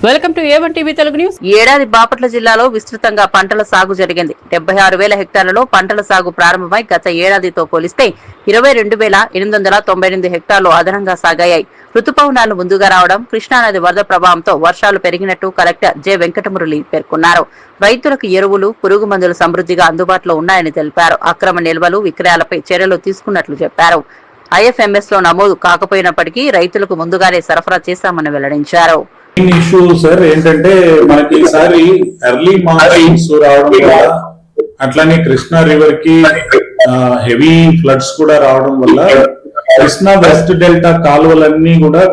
Welcome to A1 TV Telugu news. ఏడాది బాపట్ల జిల్లాలో విస్తృతంగా పంటల సాగు జరిగింది. 76,000 హెక్టార్లలో పంటల సాగు ప్రారంభమై గత ఏడాదితో పోలిస్తే 22,898 హెక్టార్లు అదనంగా సాగాయి. రుతుపవనాలు ముందుగా రావడం, కృష్ణానది వరద ప్రభావంతో వర్షాలు పెరిగినట్టు కలెక్టర్ జె వెంకటమురళి పేర్కొన్నారు. రైతులకు ఎరువులు, పురుగు మందులు సమృద్ధిగా అందుబాటులో ఉన్నాయని తెలిపారు. అక్రమ నిల్వలు, విక్రయాలపై చర్యలు తీసుకున్నట్లు చెప్పారు. IFMS లో నమోదు కాకపోయినప్పటికీ రైతులకు ముందుగానే సరఫరా చేశామని వెల్లడించారు. ఇష్యూ సార్ ఏంటంటే మనకి ఈసారి ఎర్లీ మాన్సూన్స్ రావడం వల్ల అట్లానే కృష్ణా రివర్ కి హెవీ ఫ్లడ్స్ కూడా రావడం వల్ల కృష్ణా వెస్ట్ డెల్టా కాలువలన్నీ కూడా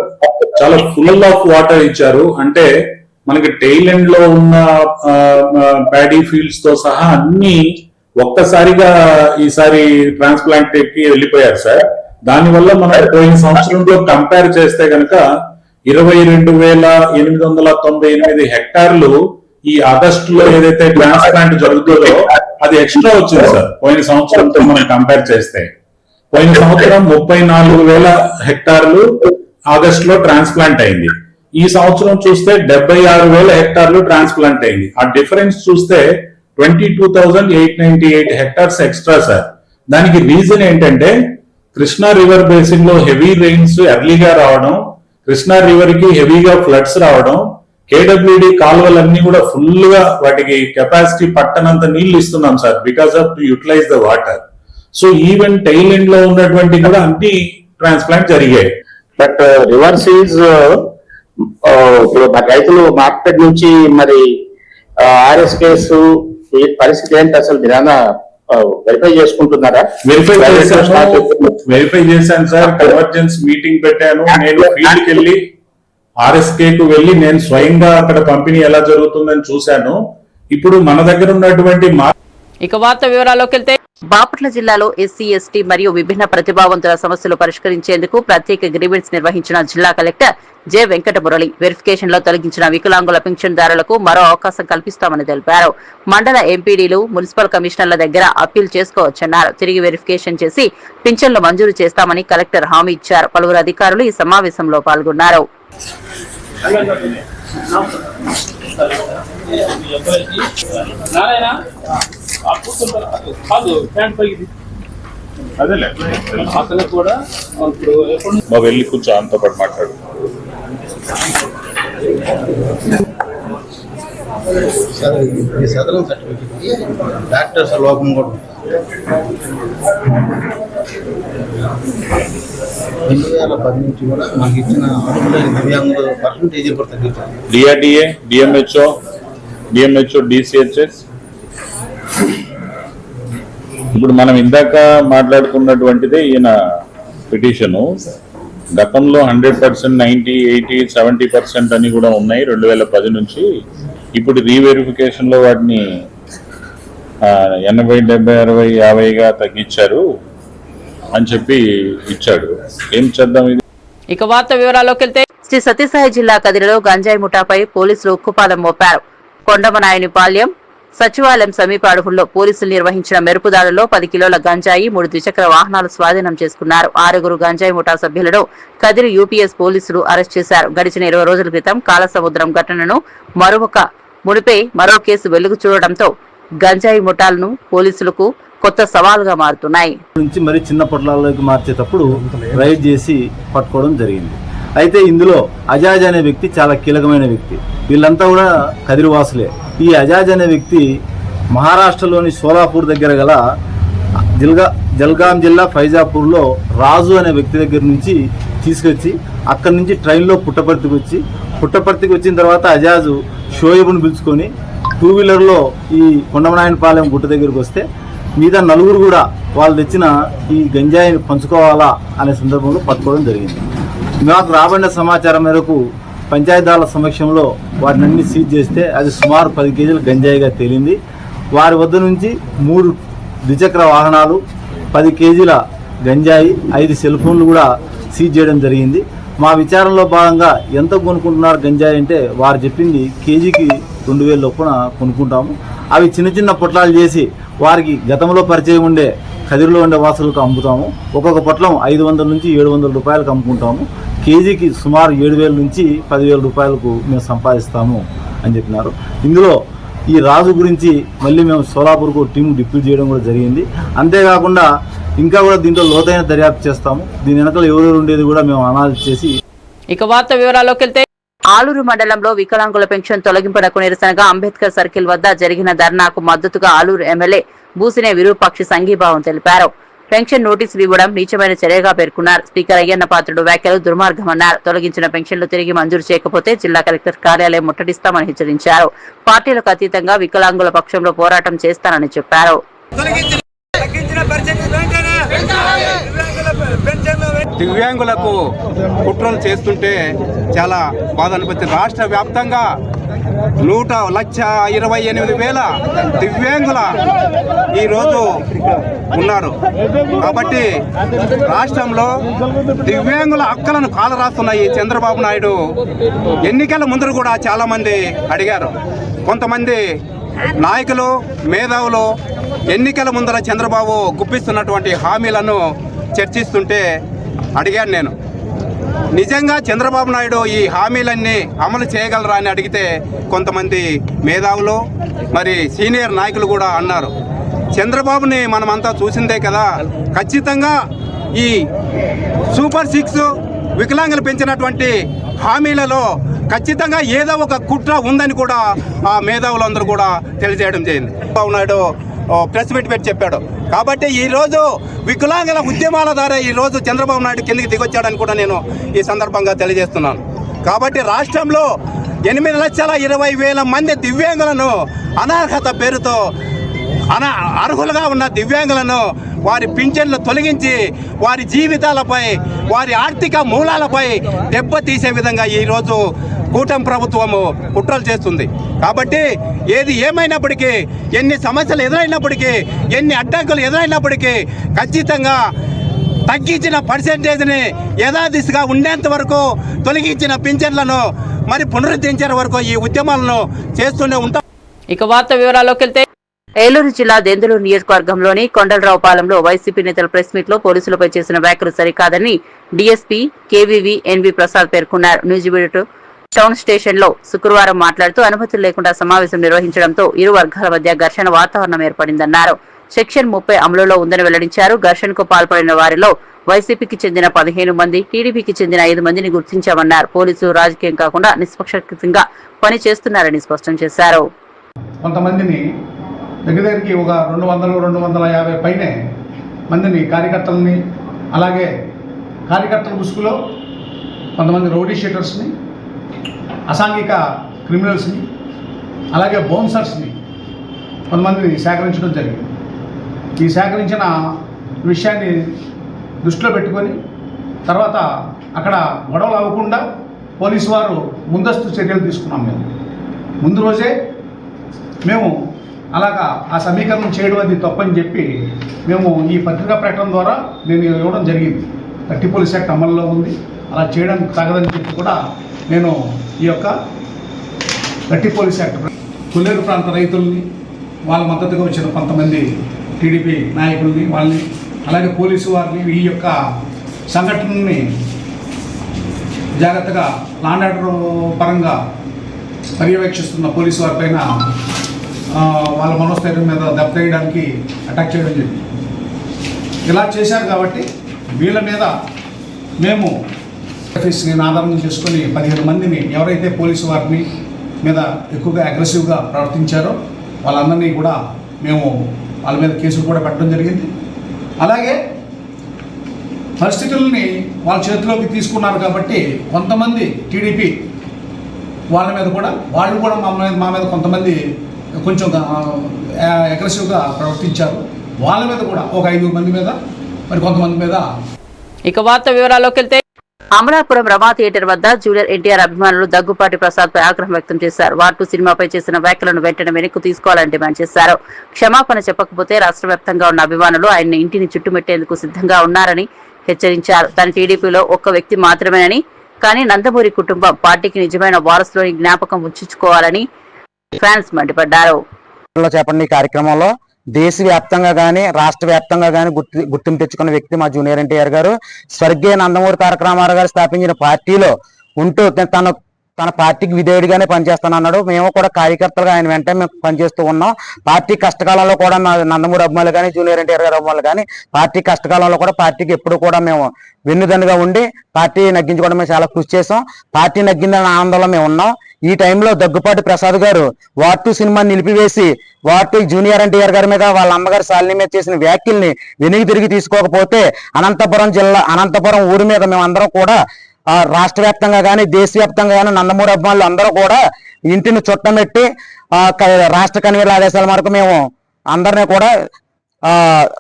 చాలా ఫుల్ ఆఫ్ వాటర్ ఇచ్చారు. అంటే మనకి టెయిల్ ఎండ్ లో ఉన్న ప్యాడీ ఫీల్డ్స్ తో సహా అన్ని ఒక్కసారిగా ఈసారి ట్రాన్స్ప్లాంట్ కి వెళ్ళిపోయారు సార్. దానివల్ల మనం పోయిన సంవత్సరంలో కంపేర్ చేస్తే కనుక 22,898 హెక్టార్లు ఈ ఆగస్టులో ఏదైతే ట్రాన్స్ప్లాంట్ జరుగుతుందో అది ఎక్స్ట్రా వచ్చింది సార్. పోయిన సంవత్సరంతో మనం కంపేర్ చేస్తే పోయిన సంవత్సరం 34,000 హెక్టార్లు ఆగస్టులో ట్రాన్స్ప్లాంట్ అయింది. ఈ సంవత్సరం చూస్తే 76,000 హెక్టార్లు ట్రాన్స్ప్లాంట్ అయింది. ఆ డిఫరెన్స్ చూస్తే 22,898 హెక్టార్స్ ఎక్స్ట్రా సార్. దానికి రీజన్ ఏంటంటే కృష్ణా రివర్ బేసిన్ లో హెవీ రెయిన్స్ ఎర్లీగా రావడం, కృష్ణా రివర్ కి హెవీగా ఫ్లడ్స్ రావడం, KWD కాలువలన్నీ కూడా ఫుల్ గా వాటికి కెపాసిటీ పట్టనంత నీళ్లు ఇస్తున్నాం sir because of to utilize the water. So even tail end లో ఉన్నటువంటి కూడా అన్ని ట్రాన్స్ప్లాంట్ జరిగాయి. బట్ రివర్స్ ఈజ్ రైతులు మార్కెట్ నుంచి మరి RS కేసు ఈ పరిస్థితి ఏంటి అసలు దినాన వెరిఫై చేసుకుంటున్నారా? వెరిఫై చేశాను సార్. కన్వర్జెన్స్ మీటింగ్ పెట్టాను. నేను ఫీల్డ్ కి వెళ్ళి RSK కు వెళ్ళి నేను స్వయంగా అక్కడ పంపిణీ ఎలా జరుగుతుందని చూశాను. ఇప్పుడు మన దగ్గర ఉన్నటువంటి ఇక వార్త వివరాల్లోకి వెళ్తే బాపట్ల జిల్లాలో SC, ST మరియు విభిన్న ప్రతిభావంతుల సమస్యలు పరిష్కరించేందుకు ప్రత్యేక గ్రీవెన్స్ నిర్వహించిన జిల్లా కలెక్టర్ జె వెంకటమురళి వెరిఫికేషన్ లో తొలగించిన వికలాంగుల పింఛన్దారులకు మరో అవకాశం కల్పిస్తామని తెలిపారు. మండల ఎంపీడీలు, మున్సిపల్ కమిషనర్ల దగ్గర అప్పీల్ చేసుకోవచ్చన్నారు. తిరిగి వెరిఫికేషన్ చేసి పింఛన్లు మంజూరు చేస్తామని కలెక్టర్ హామీ ఇచ్చారు. పలువురు అధికారులు ఈ సమావేశంలో పాల్గొన్నారు. వెళ్ళి కూర్చో అంతో పాటు మాట్లాడు. డాక్టర్స్ లోపం కూడా 2010 నుంచి కూడా మాకు ఇచ్చిన ఆటోమేటిక్ దివ్యాంగుల పర్సంటేజ్ కూడా తగ్గించారు. DRDA, DMHO, DCHS. ఇప్పుడు మనం ఇందాక మాట్లాడుకున్నటువంటిదే ఈయన పిటిషను. గతంలో 100%, 90%, 80%, 70% అని కూడా ఉన్నాయి 2010 నుంచి. ఇప్పుడు రీవెరిఫికేషన్ లో వాటిని 80, 70, 60, 50గా తగ్గించారు అని చెప్పి ఇచ్చాడు. ఏం చేద్దాం ఇది. ఇక వార్త వివరాల్లోకి వెళ్తే శ్రీ సత్యసాయి జిల్లా కదిరిలో గంజాయి ముఠాపై పోలీసులు ఉక్కుపాదం మోపారు. కొండమనాయునిపాళ్యం సచివాలయం సమీప అడవుల్లో పోలీసులు నిర్వహించిన మెరుపుదాడుల్లో 10 కిలోల గంజాయి, 3 ద్విచక్ర వాహనాలు స్వాధీనం చేసుకున్నారు. 6 గంజాయి ముఠా సభ్యులను కదిరి UPS పోలీసులు అరెస్ట్ చేశారు. గడిచిన 20 రోజుల క్రితం కాలసముద్రం ఘటనను మునిపే మరో కేసు వెలుగు చూడడంతో గంజాయి ముఠాలను పోలీసులకు కొత్త సవాలుగా మారుతున్నాయి. నుంచి మరి చిన్న పొట్లాల్లోకి మార్చేటప్పుడు రైడ్ చేసి పట్టుకోవడం జరిగింది. అయితే ఇందులో అజాజ్ అనే వ్యక్తి చాలా కీలకమైన వ్యక్తి. వీళ్ళంతా కూడా కదిరివాసులే. ఈ అజాజ్ అనే వ్యక్తి మహారాష్ట్రలోని సోలాపూర్ దగ్గర గల జల్గాం జిల్లా ఫైజాపూర్లో రాజు అనే వ్యక్తి దగ్గర నుంచి తీసుకొచ్చి అక్కడి నుంచి ట్రైన్లో పుట్టపర్తికి వచ్చిన తర్వాత అజాజు షోయబును పిలుచుకొని 2 వీలర్లో ఈ కొండమనాయనపాలెం గుట్ట దగ్గరకు వస్తే మిగతా 4 కూడా వాళ్ళు తెచ్చిన ఈ గంజాయిని పంచుకోవాలా అనే సందర్భంలో పట్టుకోవడం జరిగింది. మాకు రాబడిన సమాచారం మేరకు పంచాయతీరాల సమక్షంలో వాటిని అన్ని సీజ్ చేస్తే అది సుమారు 10 కేజీల గంజాయిగా తేలింది. వారి వద్ద నుంచి 3 ద్విచక్ర వాహనాలు, 10 కేజీల గంజాయి, 5 సెల్ ఫోన్లు కూడా సీజ్ చేయడం జరిగింది. మా విచారణలో భాగంగా ఎంత కొనుక్కుంటున్నారు గంజాయి అంటే వారు చెప్పింది కేజీకి 2,000 చొప్పున కొనుక్కుంటాము. అవి చిన్న చిన్న పొట్లాలు చేసి వారికి గతంలో పరిచయం ఉండే కదిరిలో ఉండే వాసులకు అమ్ముతాము. ఒక్కొక్క పొట్లం 500 నుంచి 700 రూపాయలకు అమ్ముకుంటాము. కేజీకి సుమారు 7,000 నుంచి 10,000 రూపాయలకు మేము సంపాదిస్తాము అని చెప్పినారు. ఇందులో ఈ రాజు గురించి మళ్ళీ మేము సోలాపూర్కు టీం డిప్యూట్ చేయడం కూడా జరిగింది. అంతేకాకుండా ఇంకా కూడా దీంట్లో లోతైన దర్యాప్తు చేస్తాము. దీని వెనకాల ఎవరెవరు ఉండేది కూడా మేము అనాలిసిస్ చేసి. ఇక వార్త వివరాల్లోకి వెళ్తే ఆలూరు మండలంలో వికలాంగుల పెన్షన్ తొలగింపునకు నిరసనగా అంబేద్కర్ సర్కిల్ వద్ద జరిగిన ధర్నాకు మద్దతుగా ఆలూరు ఎమ్మెల్యే బూసినే విరూపాక్షి సంఘీభావం తెలిపారు. పెన్షన్ నోటీసులు ఇవ్వడం నీచమైన చర్యగా పేర్కొన్నారు. స్పీకర్ అయ్యన్న పాత్రుడు వ్యాఖ్యలు దుర్మార్గమన్నారు. తొలగించిన పెన్షన్లు తిరిగి మంజూరు చేయకపోతే జిల్లా కలెక్టర్ కార్యాలయం ముట్టడిస్తామని హెచ్చరించారు. పార్టీలకు అతీతంగా వికలాంగుల పక్షంలో పోరాటం చేస్తానని చెప్పారు. దివ్యాంగులకు కుట్రలు చేస్తుంటే చాలా బాధ అనిపిస్తుంది. రాష్ట్ర వ్యాప్తంగా 1,28,000 దివ్యాంగుల ఈరోజు ఉన్నారు. కాబట్టి రాష్ట్రంలో దివ్యాంగుల హక్కులను కాలరాస్తున్నాయి చంద్రబాబు నాయుడు. ఎన్నికల ముందు కూడా చాలా మంది అడిగారు. కొంతమంది నాయకులు, మేధావులు ఎన్నికల ముందర చంద్రబాబు గుప్పిస్తున్నటువంటి హామీలను చర్చిస్తుంటే అడిగాను నేను, నిజంగా చంద్రబాబు నాయుడు ఈ హామీలన్నీ అమలు చేయగలరా అని అడిగితే కొంతమంది మేధావులు, మరి సీనియర్ నాయకులు కూడా అన్నారు, చంద్రబాబుని మనమంతా చూసిందే కదా, ఖచ్చితంగా ఈ సూపర్ 6 వికలాంగులు పెంచినటువంటి హామీలలో ఖచ్చితంగా ఏదో ఒక కుట్ర ఉందని కూడా ఆ మేధావులందరూ కూడా తెలియజేయడం జరిగింది. చంద్రబాబు నాయుడు ప్రెస్ మీట్ పెట్టి చెప్పాడు. కాబట్టి ఈరోజు వికలాంగుల ఉద్యమాల ద్వారా ఈరోజు చంద్రబాబు నాయుడు కిందికి దిగొచ్చాడని కూడా నేను ఈ సందర్భంగా తెలియజేస్తున్నాను. కాబట్టి రాష్ట్రంలో 8,20,000 మంది దివ్యాంగులను అనర్హత పేరుతో అర్హులుగా ఉన్న దివ్యాంగులను వారి పింఛన్లు తొలగించి వారి జీవితాలపై, వారి ఆర్థిక మూలాలపై దెబ్బతీసే విధంగా ఈరోజు కూటమి ప్రభుత్వము కుట్రలు చేస్తుంది. కాబట్టి ఏది ఏమైనప్పటికీ, ఎన్ని సమస్యలు ఎదురైనప్పటికీ, ఎన్ని అడ్డంకులు ఎదురైనప్పటికీ ఖచ్చితంగా తగ్గించిన పర్సెంటేజ్ని యథాదిశగా ఉండేంత వరకు, తొలగించిన పింఛన్లను మరి పునరుద్ధరించే వరకు ఈ ఉద్యమాలను చేస్తూనే ఉంటాం. ఇక వార్త వివరాల్లోకి వెళ్తే ఏలూరు జిల్లా దెందులూరు నియోజకవర్గంలోని కొండలరావుపాలెంలో వైసీపీ నేతల ప్రెస్ మీట్ లో పోలీసులపై చేసిన వ్యాఖ్యలు సరికాదని డీఎస్పీ కేవీవీ ఎన్వి ప్రసాద్ పేర్కొన్నారు. న్యూజిబీడ్ టౌన్ స్టేషన్ లో శుక్రవారం మాట్లాడుతూ అనుమతులు లేకుండా సమావేశం నిర్వహించడంతో ఇరు వర్గాల మధ్య ఘర్షణ వాతావరణం ఏర్పడిందన్నారు. సెక్షన్ 30 అమలులో ఉందని వెల్లడించారు. ఘర్షణకు పాల్పడిన వారిలో వైసీపీకి చెందిన 15 మంది, టీడీపీకి చెందిన 5 మందిని గుర్తించామన్నారు. పోలీసులు రాజకీయం కాకుండా నిష్పక్షపాతంగా పని చేస్తున్నారని స్పష్టం చేశారు. కొంతమందిని దగ్గరికి ఒక 200-250 పైనే మందిని కార్యకర్తలని, అలాగే కార్యకర్తల ముసుగులో కొంతమంది రౌడీ షీటర్స్ని, అసాంఘిక క్రిమినల్స్ని, అలాగే బౌన్సర్స్ని కొంతమందిని సేకరించడం జరిగింది. ఈ సేకరించిన విషయాన్ని దృష్టిలో పెట్టుకొని తర్వాత అక్కడ గొడవలు అవ్వకుండా పోలీసు వారు ముందస్తు చర్యలు తీసుకున్నాం. ముందు రోజే మేము అలాగా ఆ సమీకరణం చేయడం అది తప్పని చెప్పి మేము ఈ పత్రికా ప్రకటన ద్వారా నేను ఇవ్వడం జరిగింది. గట్టి పోలీస్ యాక్ట్ అమల్లో ఉంది, అలా చేయడానికి తగదని చెప్పి కూడా నేను ఈ యొక్క గట్టి పోలీస్ యాక్ట్ కొల్లేరు ప్రాంత రైతుల్ని, వాళ్ళ మద్దతుగా వచ్చిన కొంతమంది టీడీపీ నాయకుల్ని, వాళ్ళని, అలాగే పోలీసు వారిని ఈ యొక్క సంఘటనని జాగ్రత్తగా లాండ్ ఆర్డర్ పరంగా పర్యవేక్షిస్తున్న పోలీసు వారి పైన వాళ్ళ మనోస్థైర్యం మీద దెబ్బతీయడానికి అటాక్ చేయడం జరిగింది. ఇలా చేశారు కాబట్టి వీళ్ళ మీద మేము ఆఫీస్ని ఆధారం చేసుకొని 15 మందిని ఎవరైతే పోలీసు వారిని మీద ఎక్కువగా అగ్రెసివ్గా ప్రవర్తించారో వాళ్ళందరినీ కూడా మేము వాళ్ళ మీద కేసులు కూడా పెట్టడం జరిగింది. అలాగే పరిస్థితుల్ని వాళ్ళ చేతిలోకి తీసుకున్నారు కాబట్టి కొంతమంది టీడీపీ వాళ్ళ మీద కూడా వాళ్ళు కూడా మా మీద కొంతమంది కొంచెం అగ్రెసివ్గా ప్రవర్తించారు. వాళ్ళ మీద కూడా ఒక 5 మంది మీద, మరి కొంతమంది మీద. ఇక వార్త వివరాల్లోకి వెళ్తే అమలాపురం రమా థియేటర్ వద్ద జూనియర్ ఎన్టీఆర్ అభిమానులు దగ్గుపాటి ప్రసాద్ పై ఆగ్రహం వ్యక్తం చేశారు. వార్2 సినిమాపై చేసిన వ్యాఖ్యలను వెంటనే వెనక్కు తీసుకోవాలని డిమాండ్ చేశారు. క్షమాపణ చెప్పకపోతే రాష్ట్ర వ్యాప్తంగా ఉన్న అభిమానులు ఆయన్ని ఇంటిని చుట్టుముట్టేందుకు సిద్ధంగా ఉన్నారని హెచ్చరించారు. తన టీడీపీలో ఒక్క వ్యక్తి మాత్రమేనని, కానీ నందమూరి కుటుంబం పార్టీకి నిజమైన వారసులోని జ్ఞాపకం ఉంచుకోవాలని ఫ్యాన్స్ మండిపడ్డారు. చేపట్టిన ఈ కార్యక్రమంలో దేశవ్యాప్తంగా కానీ రాష్ట్ర వ్యాప్తంగా కానీ గుర్తింపు తెచ్చుకున్న వ్యక్తి మా జూనియర్ ఎన్టీఆర్ గారు. స్వర్గీయ నందమూరి తారక రామారావు గారు స్థాపించిన పార్టీలో ఉంటూ తన పార్టీకి విధేయుడిగానే పనిచేస్తానన్నాడు. మేము కూడా కార్యకర్తలుగా ఆయన వెంట మేము పనిచేస్తూ ఉన్నాం. పార్టీ కష్టకాలంలో కూడా నందమూరి అభిమానులు కానీ జూనియర్ ఎన్టీఆర్ గారి అభిమానులు కానీ పార్టీ కష్టకాలంలో కూడా పార్టీకి ఎప్పుడు కూడా మేము వెన్నుదన్నుగా ఉండి పార్టీ నగ్గించుకోవడం మేము చాలా కృషి చేసాం. పార్టీ నగ్గిందన్న ఆనందంలో మేము ఉన్నాం. ఈ టైంలో దగ్గుపాటి ప్రసాద్ గారు వార్ 2 సినిమాని నిలిపివేసి వార్ 2 జూనియర్ ఎన్టీఆర్ గారి మీద వాళ్ళ అమ్మగారు శాలిని మీద చేసిన వ్యాఖ్యల్ని వెనక్కి తిరిగి తీసుకోకపోతే అనంతపురం ఊరి మీద మేమందరం కూడా రాష్ట్ర వ్యాప్తంగా కానీ దేశవ్యాప్తంగా కానీ నందమూరి అభిమానులు అందరూ కూడా ఇంటిని చుట్టమెట్టి రాష్ట్ర కన్వీనర్ ఆదేశాల మేరకు మేము అందరినీ కూడా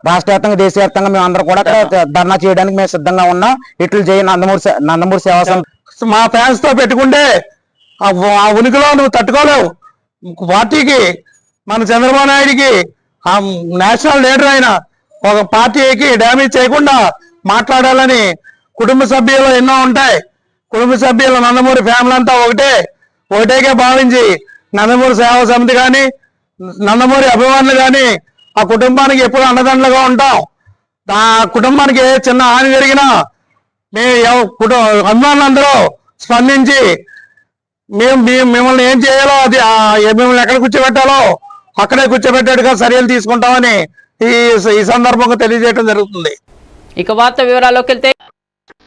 రాష్ట్ర వ్యాప్తంగా దేశవ్యాప్తంగా మేము అందరూ కూడా ధర్నా చేయడానికి మేము సిద్ధంగా ఉన్నాం. ఇట్లు జై నందమూరి సేవా సంస్థ. మా ఫ్యాన్స్ తో పెట్టుకుంటే ఆ ఉనికిలో నువ్వు తట్టుకోలేవు. పార్టీకి మన చంద్రబాబు నాయుడికి ఆ నేషనల్ లీడర్ అయిన ఒక పార్టీకి డ్యామేజ్ చేయకుండా మాట్లాడాలని కుటుంబ సభ్యులు ఎన్నో ఉంటాయి. కుటుంబ సభ్యులు నందమూరి ఫ్యామిలీ అంతా ఒకటేగా భావించి నందమూరి సేవా సమితి కానీ నందమూరి అభిమానులు కానీ ఆ కుటుంబానికి ఎప్పుడు అండదండలుగా ఉంటాం. ఆ కుటుంబానికి ఏ చిన్న హాని జరిగినా అభిమానులందరూ స్పందించి మిమ్మల్ని ఏం చేయాలో అది మిమ్మల్ని ఎక్కడ కూర్చోబెట్టాలో అక్కడే కూర్చోబెట్టేట్టుగా చర్యలు తీసుకుంటామని ఈ సందర్భంగా తెలియజేయడం జరుగుతుంది. ఇక వార్త వివరాల్లోకి వెళ్తే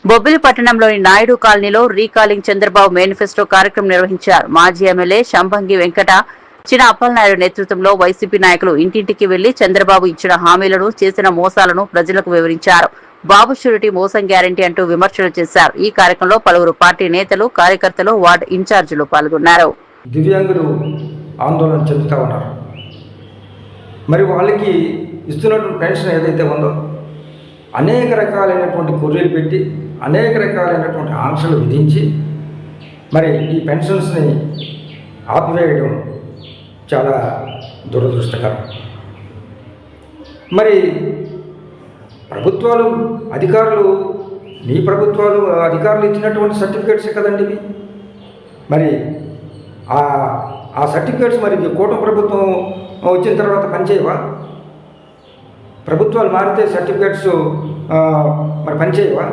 బొబ్బిలి పట్టణంలోని నాయుడు కాలనీలో రీకాలింగ్ చంద్రబాబు మేనిఫెస్టో కార్యక్రమం నిర్వహించారు. మాజీ ఎమ్మెల్యే శంభంగి వెంకట చిన అప్పలనాయుడు నేతృత్వంలో వైసీపీ నాయకులు ఇంటింటికి వెళ్లి చంద్రబాబు ఇచ్చిన హామీలను చేసిన మోసాలను ప్రజలకు వివరించారు. బాబు షూరిటీ మోసం గ్యారంటీ అంటూ విమర్శలు చేశారు. ఈ కార్యక్రమంలో పలువురు పార్టీ నేతలు కార్యకర్తలు వార్డు ఇన్ఛార్జీలు పాల్గొన్నారు. దివ్యాంగులు ఆందోళన చెందుతా ఉన్నారు. మరి వాళ్ళకి ఇస్తున్నటువంటి పెన్షన్ ఏదైతే ఉందో అనేక రకాలైనటువంటి కొర్రీలు పెట్టి అనేక రకాలైనటువంటి ఆంక్షలు విధించి మరి ఈ పెన్షన్స్ని ఆపివేయడం చాలా దురదృష్టకరం. మరి ప్రభుత్వాలు అధికారులు మీ ప్రభుత్వాలు అధికారులు ఇచ్చినటువంటి సర్టిఫికేట్సే కదండి ఇవి. మరి ఆ సర్టిఫికేట్స్ మరి కూటమి ప్రభుత్వం వచ్చిన తర్వాత పనిచేయవా? ప్రభుత్వాలు మారితే సర్టిఫికేట్స్ మరి పనిచేయవా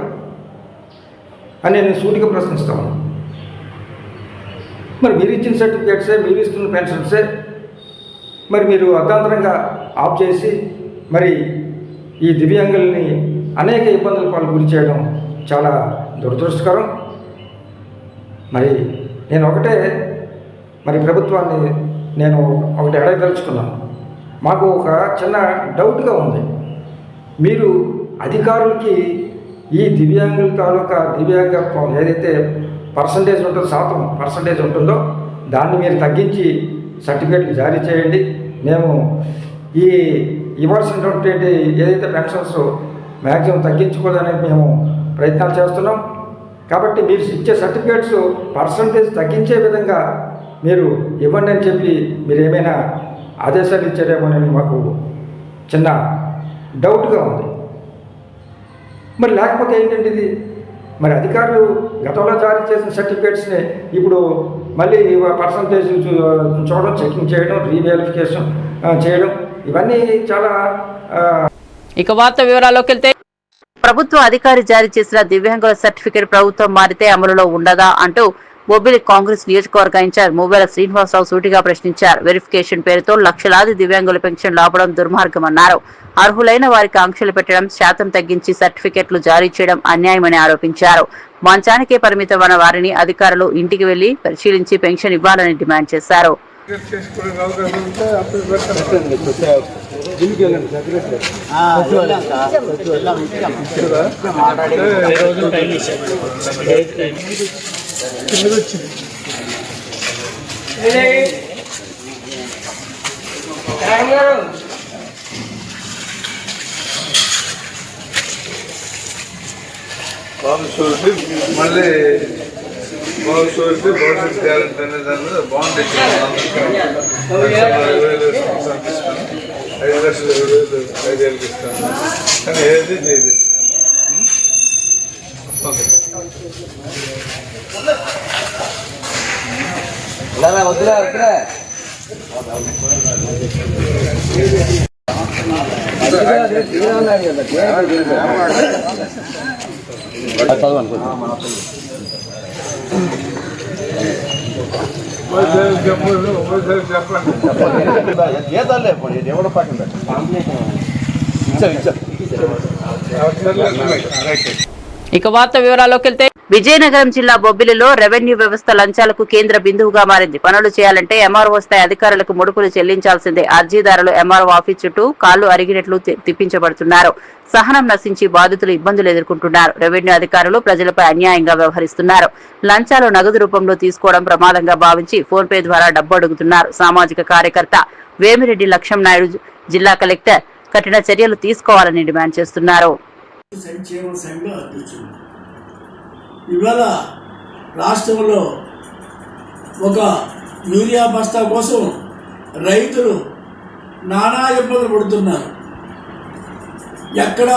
అని నేను సూటిగా ప్రశ్నిస్తాను. మరి మీరు ఇచ్చిన సర్టిఫికేట్సే మీరు ఇస్తున్న పెన్షన్సే మరి మీరు అర్ధాంతరంగా ఆఫ్ చేసి మరి ఈ దివ్యాంగుల్ని అనేక ఇబ్బందుల పాలు గురి చేయడం చాలా దురదృష్టకరం. మరి నేను మరి ప్రభుత్వాన్ని నేను ఒకటి అడగదలుచుకున్నాను. మాకు ఒక చిన్న డౌట్గా ఉంది. మీరు అధికారులకి ఈ దివ్యాంగుల తాలూకా దివ్యాంగత్వం ఏదైతే శాతం పర్సంటేజ్ ఉంటుందో దాన్ని మీరు తగ్గించి సర్టిఫికేట్లు జారీ చేయండి. మేము ఇవ్వాల్సినటువంటి ఏదైతే పెన్షన్స్ మ్యాక్సిమం తగ్గించుకోవాలనేది మేము ప్రయత్నాలు చేస్తున్నాం. కాబట్టి మీరు ఇచ్చే సర్టిఫికేట్స్ పర్సంటేజ్ తగ్గించే విధంగా మీరు ఇవ్వండి అని చెప్పి మీరు ఏమైనా ఆదేశాలు ఇచ్చారేమోనని మాకు చిన్న డౌట్గా ఉంది. మరి లేకపోతే ఏంటంటే ఇది మరి అధికారులు గతంలో జారీ చేసిన సర్టిఫికేట్స్ని ఇప్పుడు మళ్ళీ పర్సంటేజ్ చూడడం, చెకింగ్ చేయడం, రీవెరిఫికేషన్ చేయడం ఇవన్నీ చాలా. ఇక వార్త వివరాల్లోకి వెళ్తే ప్రభుత్వ అధికారి జారీ చేసిన దివ్యాంగుల సర్టిఫికేట్ ప్రభుత్వం మారితే అమలులో ఉండదా అంటూ బొబ్బిలి కాంగ్రెస్ నియోజకవర్గ ఇన్ఛార్జ్ మువ్వేల శ్రీనివాసరావు సూటిగా ప్రశ్నించారు. వెరిఫికేషన్ పేరుతో లక్షలాది దివ్యాంగుల పెన్షన్ లాపడం దుర్మార్గమన్నారు. అర్హులైన వారికి ఆంక్షలు పెట్టడం, శాతం తగ్గించి సర్టిఫికెట్లు జారీ చేయడం అన్యాయమని ఆరోపించారు. మంచానికే పరిమితమైన వారిని అధికారులు ఇంటికి వెళ్లి పరిశీలించి పెన్షన్ ఇవ్వాలని డిమాండ్ చేశారు. మళ్ళీ భవిష్యత్తు గ్యారెంటీ అనే దాని మీద బాండ్ తెచ్చాను. 5 లక్షలు 5 ఏళ్ళకి ఇస్తాను కానీ ఏది చేయలేదు. ఇక వార్త వివరాల్లోకి వెళ్తే విజయనగరం జిల్లా బొబ్బిలిలో రెవెన్యూ వ్యవస్థ లంచాలకు కేంద్ర బిందువుగా మారింది. పనులు చేయాలంటే ఎంఆర్ఓ స్థాయి అధికారులకు ముడుపులు చెల్లించాల్సిందే. అర్జీదారులు ఎంఆర్ఓ ఆఫీస్ చుట్టూ కాళ్లు అరిగినట్లు తిప్పించబడుతున్నారు. సహనం నశించి బాధితులు ఇబ్బందులు ఎదుర్కొంటున్నారు. రెవెన్యూ అధికారులు ప్రజలపై అన్యాయంగా వ్యవహరిస్తున్నారు. లంచాలు నగదు రూపంలో తీసుకోవడం ప్రమాదంగా భావించి ఫోన్ పే ద్వారా డబ్బు అడుగుతున్నారు. సామాజిక కార్యకర్త వేమిరెడ్డి లక్ష్మణ నాయుడు జిల్లా కలెక్టర్ కఠిన చర్యలు తీసుకోవాలని డిమాండ్ చేస్తున్నారు. ఇవాళ రాష్ట్రంలో ఒక యూరియా బస్తా కోసం రైతులు నానా ఇబ్బందులు పడుతున్నారు. ఎక్కడ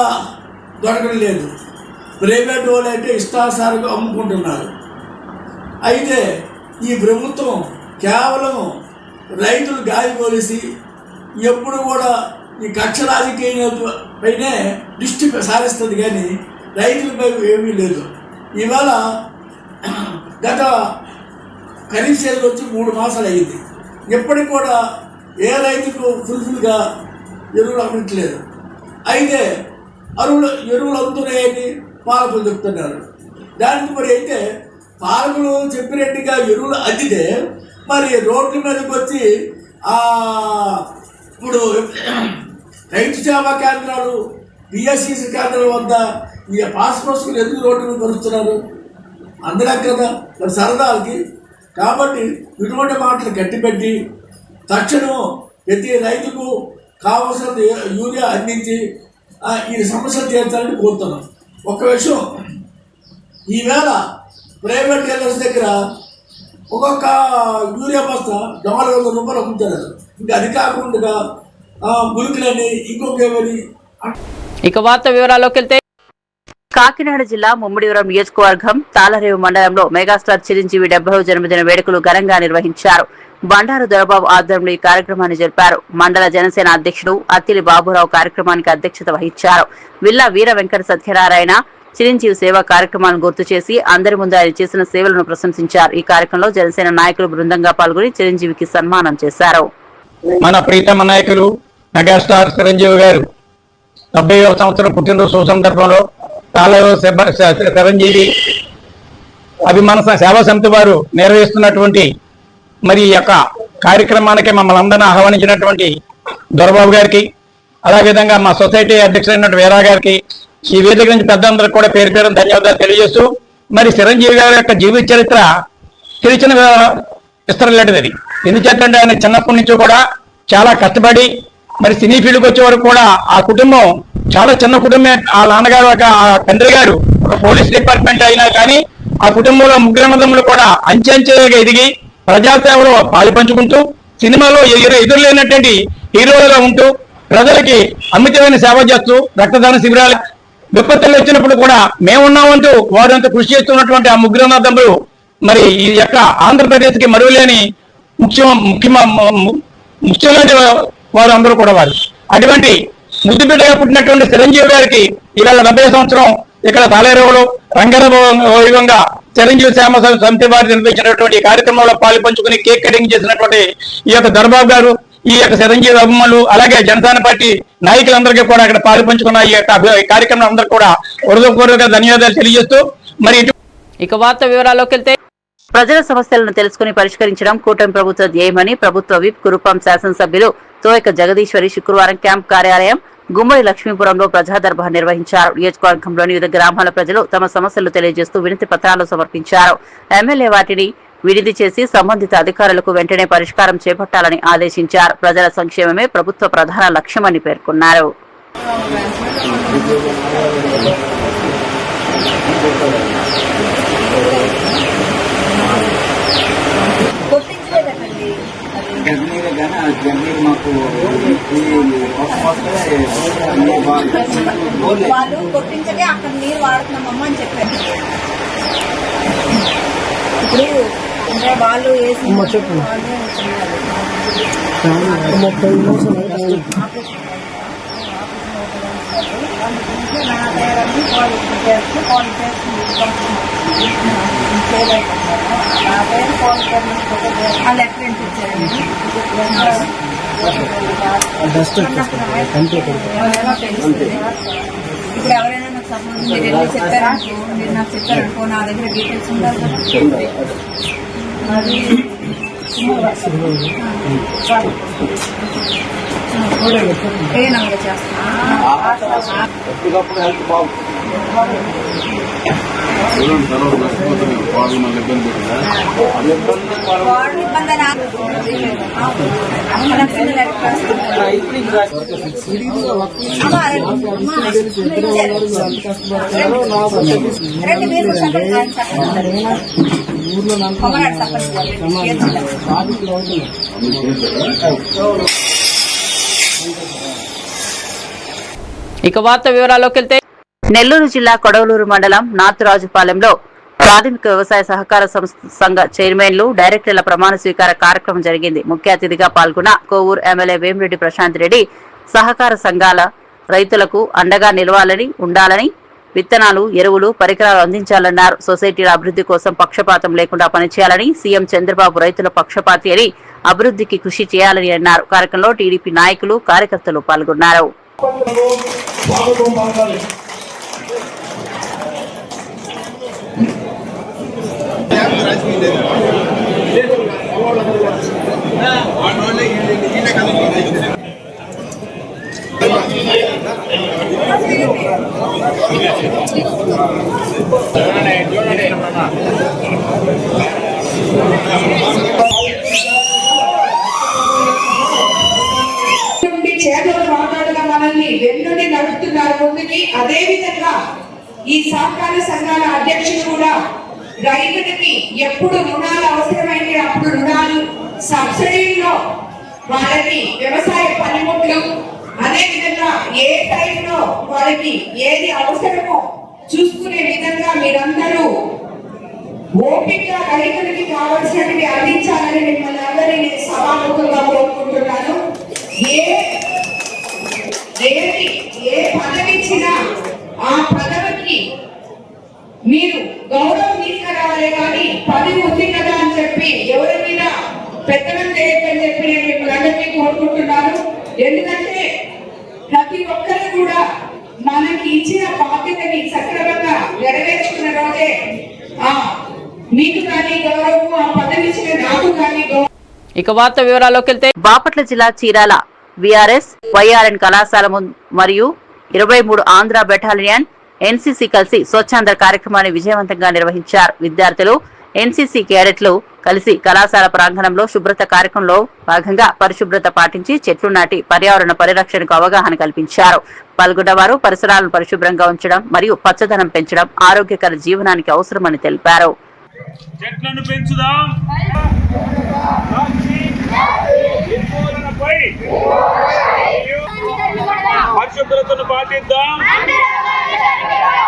దొరకడం లేదు. ప్రైవేట్ వాళ్ళు అయితే ఇష్టానుసారంగా అమ్ముకుంటున్నారు. అయితే ఈ ప్రభుత్వం కేవలం రైతులు గాయపోలేసి ఎప్పుడు కూడా ఈ కక్ష రాజకీయాలపైనే దృష్టి సారిస్తుంది, కానీ రైతులపై ఏమీ లేదు. ఇవాళ గత ఖరీఫ్ సీజన్ వచ్చి 3 మాసాలు అయ్యింది. ఇప్పటికి కూడా ఏ రైతుకు ఫుల్ఫిల్గా ఎరువులు అమ్మట్లేదు. అయితే ఎరువులు అమ్ముతున్నాయని పాలకులు చెప్తున్నారు. దానికి మరి అయితే పాలకులు చెప్పినట్టుగా ఎరువులు అందితే మరి రోడ్ల మీదకి వచ్చి ఇప్పుడు రైతు సేవా కేంద్రాలు, పిఎస్సిసి కేంద్రాల వద్ద ఈ పాస్ పుస్తకాలు ఎందుకు రోడ్డు మీద పరుస్తున్నారు? అందరం కదా మరి సరదాలకి. కాబట్టి ఇటువంటి మాటలు గట్టిపెట్టి తక్షణం ప్రతి రైతుకు కావలసిన యూరియా అందించి ఈ సమస్యలు తీర్చాలని కోరుతున్నాం. ఒక విషయం, ఈవేళ ప్రైవేట్ డీలర్స్ దగ్గర ఒక్కొక్క యూరియా బస్తా 400 రూపాయలు అమ్ముతున్నారు. ఇంకా అది కాకుండా గురుకులని ఇంకొకని. ఇక వార్త వివరాల్లోకి వెళ్తే కాకినాడ జిల్లా ముమ్మిడివరం నియోజకవర్గం తాళరేవు మండలంలో మెగాస్టార్ చిరంజీవి 70వ జన్మదిన వేడుకలు ఘనంగా నిర్వహించారు. బండారు దొరబాబు ఆధ్వర్యంలో ఈ కార్యక్రమాన్ని జరిపారు. మండల జనసేన అధ్యక్షుడు అత్తిలి బాబురావు కార్యక్రమానికి అధ్యక్షత వహించారు. విల్లా వీర వెంకట సత్యనారాయణ చిరంజీవి సేవా కార్యక్రమాలను గుర్తు చేసి అందరి ముందు ఆయన చేసిన సేవలను ప్రశంసించారు. ఈ కార్యక్రమంలో జనసేన నాయకులు బృందంగా పాల్గొని చిరంజీవికి సన్మానం చేశారు. మన ప్రీతమ నాయకులు మెగాస్టార్ చిరంజీవి గారు 70వ సంవత్సరం పుట్టినరోజు సందర్భంలో చిరంజీవి అభిమాన సేవా సమితి వారు నిర్వహిస్తున్నటువంటి మరి ఈ యొక్క కార్యక్రమానికి మమ్మల్ని అందరినీ ఆహ్వానించినటువంటి దొరబాబు గారికి, అదేవిధంగా మా సొసైటీ అధ్యక్షులైనటువంటి వీరా గారికి, ఈ వేదిక నుంచి పెద్దందరికి కూడా పేరు పేరు ధన్యవాదాలు తెలియజేస్తూ, మరి చిరంజీవి గారి యొక్క జీవిత చరిత్ర తెలిసిన విస్తరలేనిది. అది ఎందుకంటే ఆయన చిన్నప్పటి నుంచి కూడా చాలా కష్టపడి మరి సినీ ఫీల్డ్కి వచ్చే వరకు కూడా ఆ కుటుంబం చాలా చిన్న కుటుంబమే. ఆ నాన్నగారు ఆ తండ్రి గారు ఒక పోలీస్ డిపార్ట్మెంట్ అయినా కానీ ఆ కుటుంబంలో ముగ్గురన్నదమ్ములు కూడా అంచెంచెగా ఎదిగి ప్రజాసేవలో పాలు పంచుకుంటూ సినిమాలో ఎదురులేనటువంటి హీరోలుగా ఉంటూ ప్రజలకి అమితమైన సేవ చేస్తూ రక్తదాన శిబిరాలు విపత్తులు వచ్చినప్పుడు కూడా మేమున్నామంటూ వారంతా కృషి చేస్తున్నటువంటి ఆ ముగ్గురన్నదమ్ములు మరి ఈ యొక్క ఆంధ్రప్రదేశ్కి మరువలేని ముఖ్యమైన వారు అందరూ కూడా వారు. అటువంటి ముద్దు బిడ్డగా పుట్టినటువంటి చిరంజీవి గారికి ఇవాళ 70వ సంవత్సరం ఇక్కడ తాళేరువులో రంగరంగంగా చిరంజీవి శ్యామ సమితి వారు నిర్వహించినటువంటి కార్యక్రమంలో పాలు పంచుకుని కేక్ కటింగ్ చేసినటువంటి ఈ యొక్క దొరబాబు గారు, ఈ యొక్క చిరంజీవి అభిమానులు, అలాగే జనసేన పార్టీ నాయకులందరికీ కూడా అక్కడ పాలు పంచుకున్న ఈ యొక్క కార్యక్రమం అందరూ కూడా హృదయపూర్వక ధన్యవాదాలు తెలియజేస్తూ మరి ఇక వార్త వివరాల్లోకి వెళ్తే ప్రజల సమస్యలను తెలుసుకుని పరిష్కరించడం కూటమి ప్రభుత్వ ధ్యేయమని ప్రభుత్వ విప్ కురుపాం శాసనసభ్యులు తోయక జగదీశ్వరి శుక్రవారం క్యాంప్ కార్యాలయం గుమ్మడి లక్ష్మీపురంలో ప్రజా దర్బార్ నిర్వహించారు. నియోజకవర్గంలోని వివిధ గ్రామాల ప్రజలు తమ సమస్యలు తెలియజేస్తూ వినతి పత్రాలు సమర్పించారు. ఎమ్మెల్యే వాటిని విడిది చేసి సంబంధిత అధికారులకు వెంటనే పరిష్కారం చేపట్టాలని ఆదేశించారు. ప్రజల సంక్షేమమే ప్రభుత్వ ప్రధాన లక్ష్యమని పేర్కొన్నారు. వాళ్ళు కొట్టించకే అక్కడ నీరు వాడుతున్నామమ్మా అని చెప్పారు. ఇప్పుడు అంటే వాళ్ళు వేసి చేస్తారు. వాళ్ళ గురించి నా పేరని వాళ్ళు చేయలేకపోతున్నారు. నా పేరు ఆ లెటర్ ఏంటి ఇచ్చారండి. ఇప్పుడు ఎవరైనా నాకు సపోజ్ మీరు వెళ్ళి చెప్పారనుకో, మీరు నాకు చెప్పారనుకో, నా దగ్గర డీటెయిల్స్ ఉండాలి కదా. అది ఏ నంబర్ చేస్తాను. ఇక వార్త వివరాల్లోకి వెళ్తే నెల్లూరు జిల్లా కొడవలూరు మండలం నాతురాజుపాలెంలో ప్రాథమిక వ్యవసాయ సహకార సంఘ చైర్మన్లు డైరెక్టర్ల ప్రమాణ స్వీకార కార్యక్రమం జరిగింది. ముఖ్య అతిథిగా పాల్గొన్న కోవూరు ఎమ్మెల్యే వేమిరెడ్డి ప్రశాంత్ రెడ్డి సహకార సంఘాల రైతులకు అండగా నిలవాలని ఉండాలని, విత్తనాలు, ఎరువులు, పరికరాలు అందించాలన్నారు. సొసైటీల అభివృద్ధి కోసం పక్షపాతం లేకుండా పనిచేయాలని, సీఎం చంద్రబాబు రైతుల పక్షపాతి అని, అభివృద్ధికి కృషి చేయాలని అన్నారు. కార్యక్రమంలో టీడీపీ నాయకులు, కార్యకర్తలు పాల్గొన్నారు. చేతులు మాట్లాడగా మనల్ని వెన్నుని నడుపుతున్నారు ముందుకి. అదే విధంగా ఈ సహకార సంఘాల అధ్యక్షులు కూడా రైతులకి ఎప్పుడు రుణాలు అవసరమైతే అప్పుడు రుణాలు, సబ్సిడీల్లో వాళ్ళకి వ్యవసాయ పనిముట్లు, అదే విధంగా ఏ టైంలో వాళ్ళకి ఏది అవసరమో చూసుకునే విధంగా మీరందరూ ఓపిక రైతులకి కావాల్సినవి అందించాలని మిమ్మల్ని అందరినీ నేను సభాముఖంగా కోరుకుంటున్నాను. ఏ పదవి ఇచ్చినా ఆ పదవికి మీరు గౌరవం తీసుకురావాలి, కానీ పదవి ఉంది కదా అని చెప్పి ఎవరి మీద పెత్తనం చేయొద్దని చెప్పి నేను మిమ్మల్ని అందరినీ కోరుకుంటున్నాను. ఎందుకంటే ప్రతి ఒక్కరు కూడా మనకి ఇచ్చిన బాధ్యతని సక్రమంగా నెరవేర్చుకున్న రోజే మీకు కానీ గౌరవం, ఆ పదవి ఇచ్చిన నాకు కానీ గౌరవం. ఇక వార్త వివరాల్లోకి వెళ్తే బాపట్ల జిల్లా చీరాల విఆర్ఎస్, వైఆర్ఎన్ కళాశాల మరియు 23 ఆంధ్ర బెటాలియన్ ఎన్సీసీ కలిసి స్వచ్ఛాంధ్ర కార్యక్రమాన్ని విజయవంతంగా నిర్వహించారు. విద్యార్థులు, ఎన్సీసీ కేడెట్లు కలిసి కళాశాల ప్రాంగణంలో శుభ్రత కార్యక్రమంలో భాగంగా పరిశుభ్రత పాటించి చెట్లు నాటి పర్యావరణ పరిరక్షణకు అవగాహన కల్పించారు. పాల్గొన్నవారు పరిసరాలను పరిశుభ్రంగా ఉంచడం మరియు పచ్చదనం పెంచడం ఆరోగ్యకర జీవనానికి అవసరమని తెలిపారు. చెట్లను పెంచుదాం, పరిశుభ్రతను పాటిద్దాం,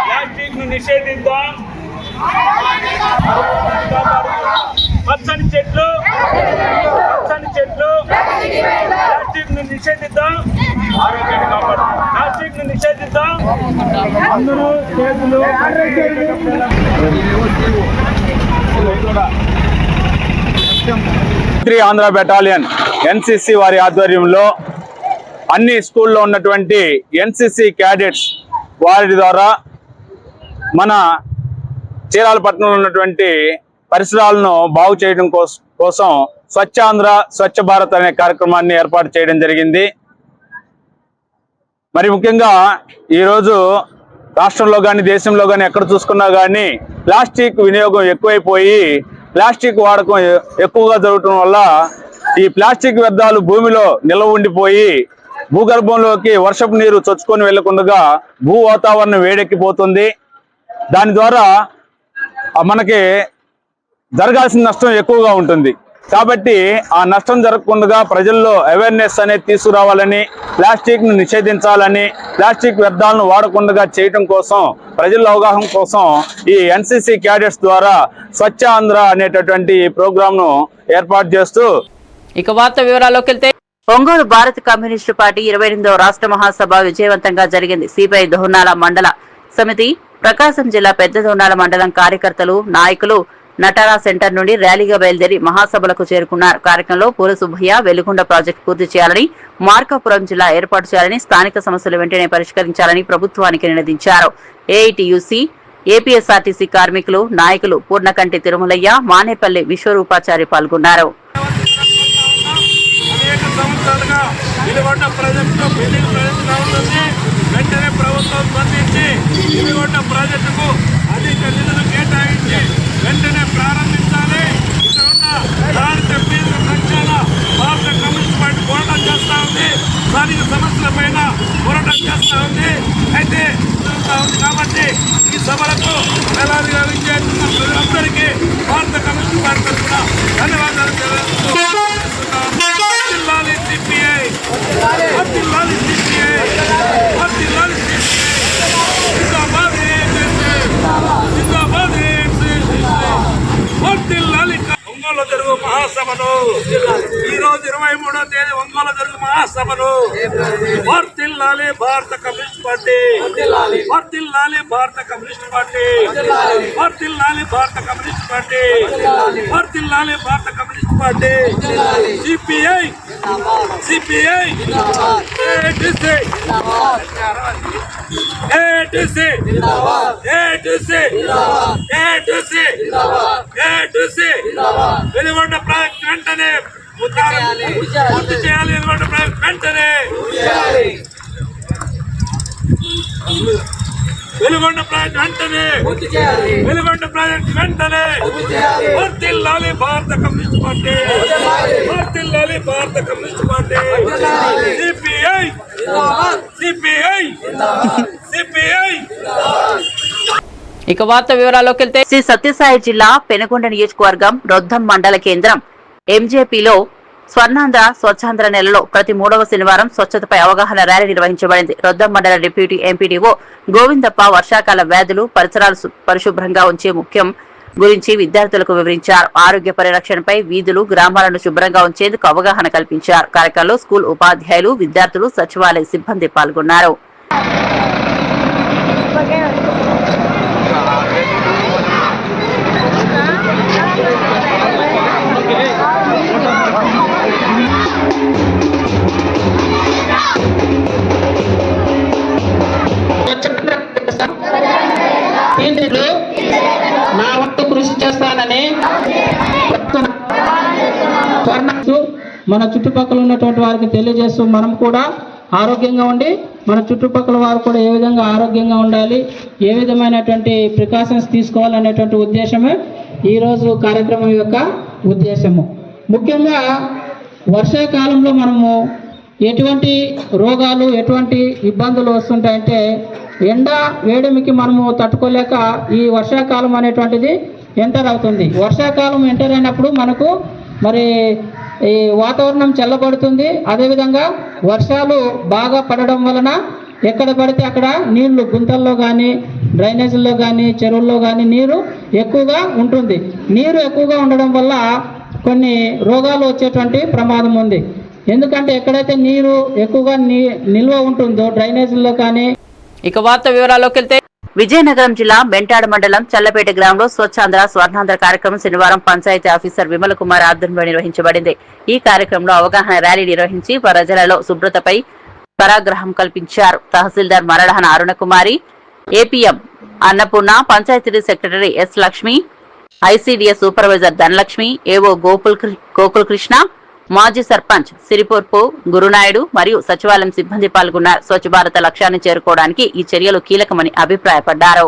ప్లాస్టిక్ ను నిషేధిద్దాం, పచ్చని చెట్లు ప్లాస్టిక్ ను నిషేధిద్దాం, ఆరోగ్యాన్ని కాపాడు, ప్లాస్టిక్ ను నిషేధిద్దాం. అందరూ చేతులు ఆంధ్ర బెటాలియన్ ఎన్సీసీ వారి ఆధ్వర్యంలో అన్ని స్కూల్లో ఉన్నటువంటి ఎన్సీసీ క్యాడెట్స్ వారి ద్వారా మన చీరాలపట్నంలో ఉన్నటువంటి పరిసరాలను బాగు చేయడం కోసం స్వచ్ఛాంధ్ర స్వచ్ఛ భారత్ అనే కార్యక్రమాన్ని ఏర్పాటు చేయడం జరిగింది. మరి ముఖ్యంగా ఈరోజు రాష్ట్రంలో కానీ దేశంలో కానీ ఎక్కడ చూసుకున్నా కానీ ప్లాస్టిక్ వినియోగం ఎక్కువైపోయి ప్లాస్టిక్ వాడకం ఎక్కువగా జరగటం వల్ల ఈ ప్లాస్టిక్ వ్యర్థాలు భూమిలో నిల్వ ఉండిపోయి భూగర్భంలోకి వర్షపు నీరు చొచ్చుకొని వెళ్లకుండా భూ వాతావరణం వేడెక్కిపోతుంది. దాని ద్వారా మనకి జరగాల్సిన నష్టం ఎక్కువగా ఉంటుంది. కాబట్టి ఆ నష్టం జరగకుండా ప్రజల్లో అవేర్నెస్ అనేది తీసుకురావాలని, ప్లాస్టిక్ ను నిషేధించాలని, ప్లాస్టిక్ వ్యర్థాలను వాడకుండా చేయడం కోసం, ప్రజల అవగాహన కోసం ఈ ఎన్సీసీ క్యాడెట్స్ ద్వారా స్వచ్ఛ ఆంధ్ర అనేటటువంటి ప్రోగ్రామ్ ను ఏర్పాటు చేస్తూ ఇక వార్త వివరాల్లోకి వెళ్తే ఒంగోలు భారత కమ్యూనిస్టు పార్టీ 28వ రాష్ట్ర మహాసభ విజయవంతంగా జరిగింది. సిపిఐ దోర్నాల మండల సమితి, ప్రకాశం జిల్లా పెద్ద దోర్నాల మండలం కార్యకర్తలు, నాయకులు నటారా సెంటర్ నుండి ర్యాలీగా బయలుదేరి మహాసభలకు చేరుకున్నారు. కార్యక్రమంలో పూల సుబ్బయ్య వెలుగొండ ప్రాజెక్టు పూర్తి చేయాలని, మార్కాపురం జిల్లా ఏర్పాటు చేయాలని, స్థానిక సమస్యలు వెంటనే పరిష్కరించాలని ప్రభుత్వానికి నినదించారు. ఏఐటియుసి, ఏపీఎస్ఆర్టీసీ కార్మికులు, నాయకులు పూర్ణకంటి తిరుమలయ్య, మానేపల్లి విశ్వరూపాచారి పాల్గొన్నారు. వెంటనే ప్రభుత్వం స్పందించి ఇవిగొండ ప్రాజెక్టుకు అధిక నిధులు కేటాయించి వెంటనే ప్రారంభించాలి. ఇక్కడ ఉన్న స్థానిక పేదల పక్షాన భారత కమ్యూనిస్ట్ పార్టీ పోరాటం చేస్తా ఉంది. స్థానిక సమస్యల పైన పోరాటం చేస్తా ఉంది. అయితే జరుగుతూ ఉంది కాబట్టి ఈ సభలకు వేలాదిగా విజేస్తున్న ప్రజలందరికీ భారత కమ్యూనిస్ట్ పార్టీ తరఫున ధన్యవాదాలు తెలియజేస్తున్నాం. ఒంగోలు జరుగు మహాసభను ఈ రోజు 23వ తేదీ ఒంగోలు జరుగు మహాసభను వర్ధిల్లాలి భారత కమ్యూనిస్ట్ పార్టీ, వర్ధిల్లాలి భారత కమ్యూనిస్ట్ పార్టీ, వర్ధిల్లాలి భారత కమ్యూనిస్ట్ పార్టీ, వర్ధిల్లాలి భారత communist party. CPI CPI ATC ATC ATC ATC ATC Veligonda project వెంటనే పూర్తి చేయాలి. వెలుగొండ ప్రాజెక్టు వెంటనే వెలుగొండ ప్రాజెక్టు వెంటనే వెలుగొండ ప్రాజెక్టు వెంటనే వర్ధిల్లాలి భారత కమ్యూనిస్ట్ పార్టీ, వర్ధిల్లాలి భారత communist party. CPI CPI CPI. ఇక వార్త వివరాల్లోకి వెళ్తే శ్రీ సత్యసాయి జిల్లా పెనుగొండ నియోజకవర్గం రొద్దం మండల కేంద్రం ఎంజేపీలో స్వర్ణాంధ్ర స్వచ్ఛాంధ్ర నెలలో ప్రతి 3వ శనివారం స్వచ్ఛతపై అవగాహన ర్యాలీ నిర్వహించబడింది. రొద్దం మండల డిప్యూటీ ఎంపీడీఓ గోవిందప్ప వర్షాకాల వ్యాధులు, పరిసరాలు పరిశుభ్రంగా ఉంచే ముఖ్యం గురించి విద్యార్థులకు వివరించారు. ఆరోగ్య పరిరక్షణపై వీధులు, గ్రామాలను శుభ్రంగా ఉంచేందుకు అవగాహన కల్పించారు. కార్యక్రమంలో స్కూల్ ఉపాధ్యాయులు, విద్యార్థులు, సచివాలయ సిబ్బంది పాల్గొన్నారు. నా వంతు కృషి చేస్తానని మన చుట్టుపక్కల ఉన్నటువంటి వారికి తెలియజేస్తూ మనం కూడా ఆరోగ్యంగా ఉండి మన చుట్టుపక్కల వారు కూడా ఏ విధంగా ఆరోగ్యంగా ఉండాలి, ఏ విధమైనటువంటి ప్రికాషన్స్ తీసుకోవాలనేటువంటి ఉద్దేశమే ఈరోజు కార్యక్రమం యొక్క ఉద్దేశము. ముఖ్యంగా వర్షాకాలంలో మనము ఎటువంటి రోగాలు, ఎటువంటి ఇబ్బందులు వస్తుంటాయంటే ఎండ వేడిమికి మనము తట్టుకోలేక ఈ వర్షాకాలం అనేటువంటిది ఎంటర్ అవుతుంది. వర్షాకాలం ఎంటర్ అయినప్పుడు మనకు మరి ఈ వాతావరణం చల్లబడుతుంది. అదేవిధంగా వర్షాలు బాగా పడడం వలన ఎక్కడ పడితే అక్కడ నీళ్లు గుంతల్లో కానీ, డ్రైనేజీల్లో కానీ, చెరువుల్లో కానీ నీరు ఎక్కువగా ఉంటుంది. నీరు ఎక్కువగా ఉండడం వల్ల కొన్ని రోగాలు వచ్చేటువంటి ప్రమాదం ఉంది. ఎందుకంటే ఎక్కడైతే నీరు ఎక్కువగా నిల్వ ఉంటుందో డ్రైనేజీల్లో కానీ. ఇక వార్త వివరాల్లోకి వెళ్తే విజయనగరం జిల్లా మెంటాడ మండలం చల్లపేట గ్రామంలో స్వచ్ఛాంధ్ర స్వర్ణాంధ్ర కార్యక్రమం శనివారం పంచాయతీ ఆఫీసర్ విమల్ కుమార్ ఆధ్వర్యంలో నిర్వహించబడింది. ఈ కార్యక్రమంలో అవగాహన ర్యాలీ నిర్వహించి ప్రజలలో శుభ్రతపై పరాగ్రహం కల్పించారు. తహసీల్దార్ మరడహన Arunakumari, APM Annapurna, panchayati secretary S Lakshmi, ICDS supervisor Dhanalakshmi, AO Gokul Krishna, మాజీ సర్పంచ్ సిరిపూర్పు గురునాయుడు మరియు సచివాలయం సిబ్బంది పాల్గొన్నారు. స్వచ్ఛ భారత లక్ష్యాన్ని చేరుకోవడానికి ఈ చర్యలు కీలకమని అభిప్రాయపడ్డారు.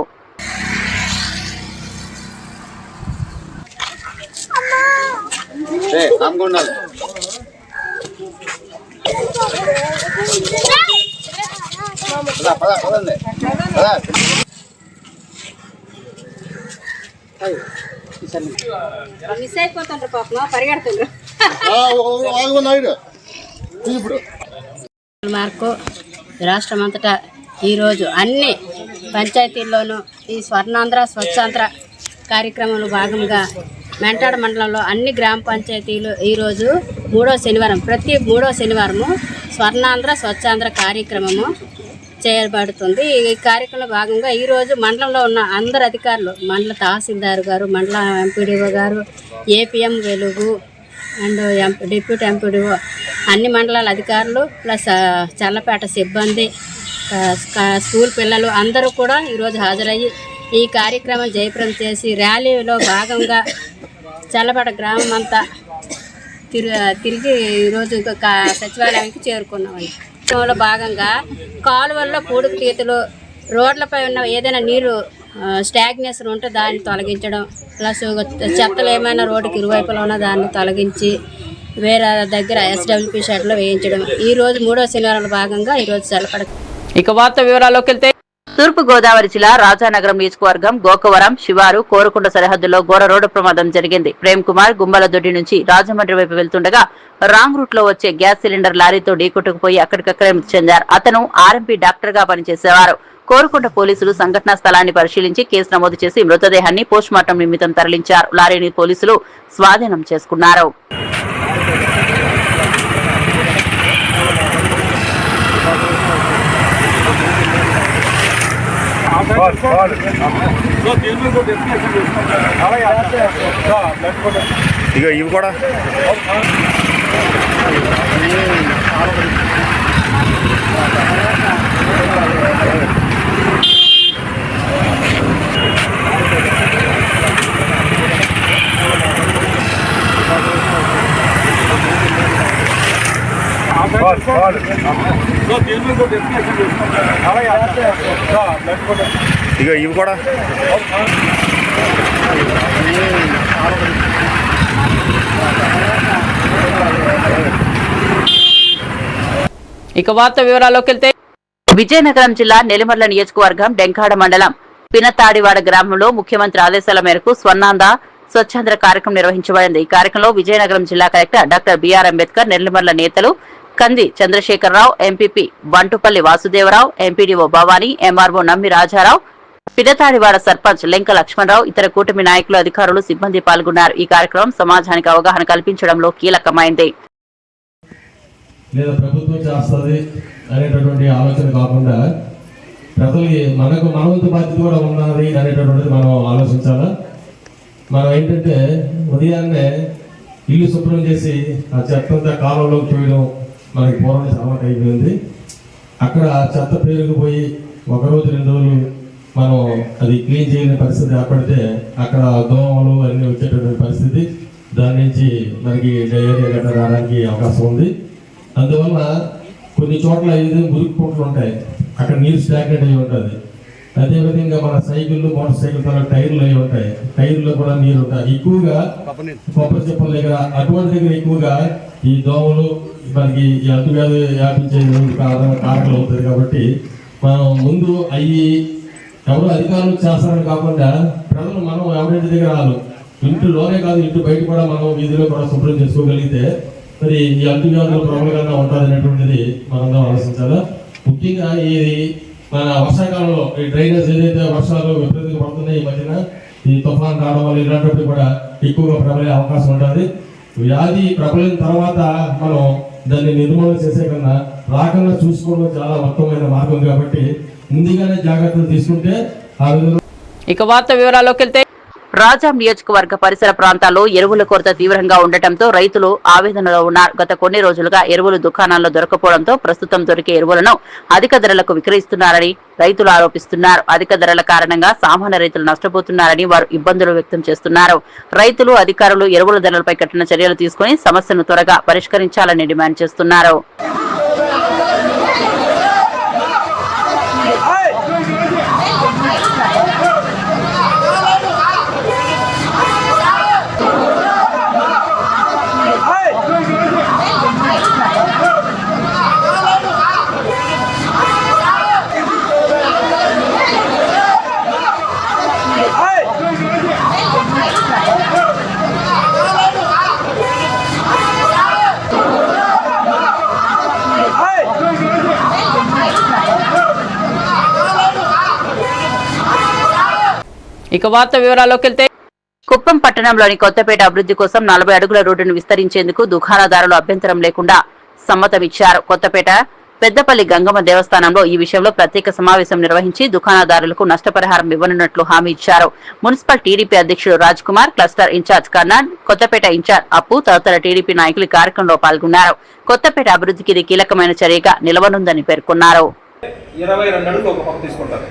మిస్ అయిపోతుండ్రు పాపం, పరిగెడుతుండ్రు. మార్కు రాష్ట్రం అంతటా ఈరోజు అన్ని పంచాయతీల్లోనూ ఈ స్వర్ణాంధ్ర స్వచ్ఛాంధ్ర కార్యక్రమంలో భాగంగా మెంటాడ మండలంలో అన్ని గ్రామ పంచాయతీలు ఈరోజు ప్రతి మూడో శనివారము స్వర్ణాంధ్ర స్వచ్ఛాంధ్ర కార్యక్రమము చేయబడుతుంది. ఈ కార్యక్రమంలో భాగంగా ఈరోజు మండలంలో ఉన్న అందరు అధికారులు, మండల తహసీల్దార్ గారు, మండల ఎంపీడీఓ గారు, ఏపీఎం వెలుగు అండ్ డిప్యూటీ ఎంపీడీఓ, అన్ని మండలాల అధికారులు ప్లస్ చల్లపేట సిబ్బంది, స్కూల్ పిల్లలు అందరూ కూడా ఈరోజు హాజరయ్యి ఈ కార్యక్రమం జయప్రదం చేసి ర్యాలీలో భాగంగా చల్లపేట గ్రామం అంతా తిరిగి ఈరోజు సచివాలయానికి చేరుకున్నామండి. లో భాగంగా కాలువల్లో పూడుకు తీతలు, రోడ్లపై ఉన్న ఏదైనా నీరు స్టాగ్నేషన్ ఉంటే దాన్ని తొలగించడం, ప్లస్ చెత్తలు ఏమైనా రోడ్డుకి ఇరువైపులో ఉన్న దాన్ని తొలగించి వేరే దగ్గర SWP షెడ్లో వేయించడం. ఈరోజు మూడో శనివారంలో భాగంగా ఈరోజు చల్లపడ. ఇక వార్త వివరాల్లోకి వెళ్తే తూర్పు గోదావరి జిల్లా రాజానగరం నియోజకవర్గం గోకవరం శివారు కోరుకొండ సరిహద్దులో ఘోర రోడ్డు ప్రమాదం జరిగింది. ప్రేమ్ కుమార్ గుమ్మలదొడ్డి నుంచి రాజమండ్రి వైపు వెళ్తుండగా రాంగ్ రూట్ లో వచ్చే గ్యాస్ సిలిండర్ లారీతో ఢీకొట్టుకుపోయి అక్కడికక్కడే మృతి చెందారు. అతను ఆర్ఎంపీ డాక్టర్ గా పనిచేసేవారు. కోరుకొండ పోలీసులు సంఘటనా స్థలాన్ని పరిశీలించి కేసు నమోదు చేసి మృతదేహాన్ని పోస్టుమార్టం నిమిత్తం తరలించారు. లారీని పోలీసులు స్వాధీనం చేసుకున్నారు. ఇక ఇవి కూడా ఇక ఇవి కూడా ఇక వార్త వివరాల్లోకి వెళ్తే విజయనగరం జిల్లా నెల్లిమర్ల నియోజకవర్గం డెంకాడ మండలం పినతాడివాడ గ్రామంలో ముఖ్యమంత్రి ఆదేశాల మేరకు స్వర్ణాంధ్ర స్వచ్ఛాంధ్ర కార్యక్రమం నిర్వహించబడింది. ఈ కార్యక్రమంలో విజయనగరం జిల్లా collector doctor B R Ambedkar, Nellimarla నేతలు Kandi Chandrasekhararao, MPP Bantupalli Vasudevarao, MPDO Bhavani, MRO Nammi Rajarao, Pinatadivada sarpanch Lenka Lakshmanarao, ఇతర కూటమి నాయకులు, అధికారులు, సిబ్బంది పాల్గొన్నారు. ఈ కార్యక్రమం సమాజానికి అవగాహన కల్పించడంలో కీలకమైంది. లేదా ప్రభుత్వం చేస్తుంది అనేటటువంటి ఆలోచన కాకుండా ప్రజలకి మనకు మనవంతు బాధ్యత కూడా ఉన్నది అనేటటువంటిది మనం ఆలోచించాలా. మనం ఏంటంటే ఉదయాన్నే ఇల్లు శుభ్రం చేసి ఆ చెత్తంతా కాలంలోకి చూడడం మనకి పూర్వం అలవాటు అయిపోయింది. అక్కడ చెత్త పేరుకుపోయి ఒకరోజు 2 రోజులు మనం అది క్లీన్ చేయలేని పరిస్థితి ఏర్పడితే అక్కడ దోమలు అన్నీ వచ్చేటటువంటి పరిస్థితి, దాని నుంచి మనకి డయేరియా గట్రా రావడానికి అవకాశం ఉంది. అందువల్ల కొన్ని చోట్ల ఇది మురికి పొట్లు ఉంటాయి, అక్కడ నీరు స్టాగ్నెట్ అయి ఉంటుంది. అదేవిధంగా మన సైకిళ్ళు, మోటార్ సైకిల్ తర్వాత టైర్లు అయి ఉంటాయి, టైర్లో కూడా నీరు ఉంటాయి. ఎక్కువగా కొబ్బరి చెప్పల దగ్గర అటువంటి దగ్గర ఎక్కువగా ఈ దోమలు మనకి ఈ అంటువ్యాధి వ్యాపించే కారకాలు అవుతుంది. కాబట్టి మనం ముందు అవి ఎవరు అధికారులు చేస్తారని కాకుండా ప్రజలు మనం ఎవరింటి దగ్గర రాదు, ఇంటిలోనే కాదు ఇంటి బయట కూడా మనం వీధిలో కూడా శుభ్రం చేసుకోగలిగితే మరి ఈ అంటువ్యాధులు ప్రబలంగా ఉంటుంది అనేటువంటిది మనందరం ఆలోచించాలా. ముఖ్యంగా ఇది మన వర్షాకాలంలో ఈ డ్రైనేజ్ ఏదైతే వర్షాలు విపరీతంగా పడుతున్నాయి ఈ మధ్యన, ఈ తుఫాన్ రావడం వల్ల ఇలాంటప్పుడు కూడా ఎక్కువగా ప్రబలే అవకాశం ఉంటుంది. వ్యాధి ప్రబలిన తర్వాత మనం దాన్ని నిర్మూలన చేసే కన్నా రాకుండా చూసుకోవడం చాలా ఉత్తమమైన మార్గం. కాబట్టి ముందుగానే జాగ్రత్తలు తీసుకుంటే ఆ విధంగా. ఇక వార్త వివరాల్లోకి వెళ్తే రాజాం నియోజకవర్గ పరిసర ప్రాంతాల్లో ఎరువుల కొరత తీవ్రంగా ఉండటంతో రైతులు ఆవేదనలో ఉన్నారు. గత కొన్ని రోజులుగా ఎరువులు దుకాణాల్లో దొరకపోవడంతో ప్రస్తుతం దొరికే ఎరువులను అధిక ధరలకు విక్రయిస్తున్నారని రైతులు ఆరోపిస్తున్నారు. అధిక ధరల కారణంగా సామాన్య రైతులు నష్టపోతున్నారని వారు ఇబ్బందులు వ్యక్తం చేస్తున్నారు. రైతులు, అధికారులు ఎరువుల ధరలపై కఠిన చర్యలు తీసుకుని సమస్యను త్వరగా పరిష్కరించాలని డిమాండ్ చేస్తున్నారు. ఇక వార్త వివరాల్లోకి వెళ్తే కుప్పం పట్టణంలోని కొత్తపేట అభివృద్ధి కోసం 40 అడుగుల రోడ్డును విస్తరించేందుకు దుకాణదారులు అభ్యంతరం లేకుండా సమ్మతమిచ్చారు. కొత్తపేట పెద్దపల్లి గంగమ్మ దేవస్థానంలో ఈ విషయంలో ప్రత్యేక సమావేశం నిర్వహించి దుకాణదారులకు నష్టపరిహారం ఇవ్వనున్నట్లు హామీ ఇచ్చారు. మున్సిపల్ టీడీపీ అధ్యక్షుడు Raj Kumar, cluster in charge Karnad, Kothapeta in charge Appu తదితర టీడీపీ నాయకులు కార్యక్రమంలో పాల్గొన్నారు. కొత్తపేట అభివృద్ధికి ఇది కీలకమైన చర్యగా నిలవనుందని పేర్కొన్నారు. 22 అడుగులు ఒక పక్క తీసుకుంటారు.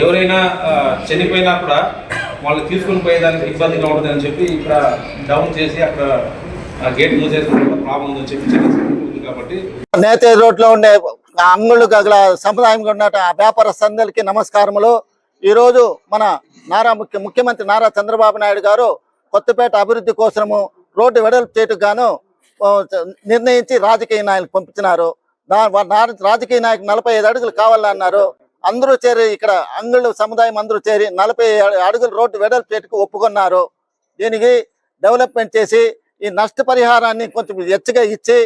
ఎవరైనా చనిపోయినా కూడా వాళ్ళు తీసుకుని పోయేదానికి ఇబ్బందిగా ఉంటుందని చెప్పి ఇక్కడ డౌన్ చేసి అక్కడ గేట్ మూసేసుకుంటే ప్రాబ్లం ఉందని చెప్పి ఉంది. కాబట్టి నేతే రోడ్లో ఉండే అంగుళ్ళు గగల సముదాయంగా ఉన్న వ్యాపార సంఘాలకి నమస్కారములు. ఈరోజు మన ముఖ్యమంత్రి నారా చంద్రబాబు నాయుడు గారు కొత్తపేట అభివృద్ధి కోసము రోడ్డు వెడల్పు చేయటకు గాను నిర్ణయించి రాజకీయ నాయకులు పంపించినారు. రాజకీయ నాయకులు 45 అడుగులు కావాలన్నారు. అందరూ చేరి ఇక్కడ అంగుళ్ళు సముదాయం అందరూ చేరి 40 అడుగుల రోడ్డు వెడల్పు చేయటకు ఒప్పుకున్నారు. దీనికి డెవలప్మెంట్ చేసి ఈ నష్టపరిహారాన్ని కొంచెం ఎచ్చగా ఇచ్చి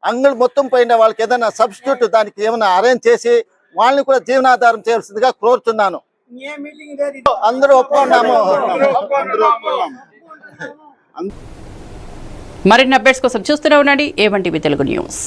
అంగుళ్ళు మొత్తం పోయిన వాళ్ళకి ఏదైనా సబ్స్టిట్యూట్ దానికి ఏమైనా అరేంజ్ చేసి వాళ్ళని కూడా జీవనాధారం చేయాల్సిందిగా కోరుతున్నాను. అందరూ ఒప్పుకున్నాము. మరిన్ని అప్డేట్స్ కోసం చూస్తూనే ఉండండి A1 TV తెలుగు న్యూస్.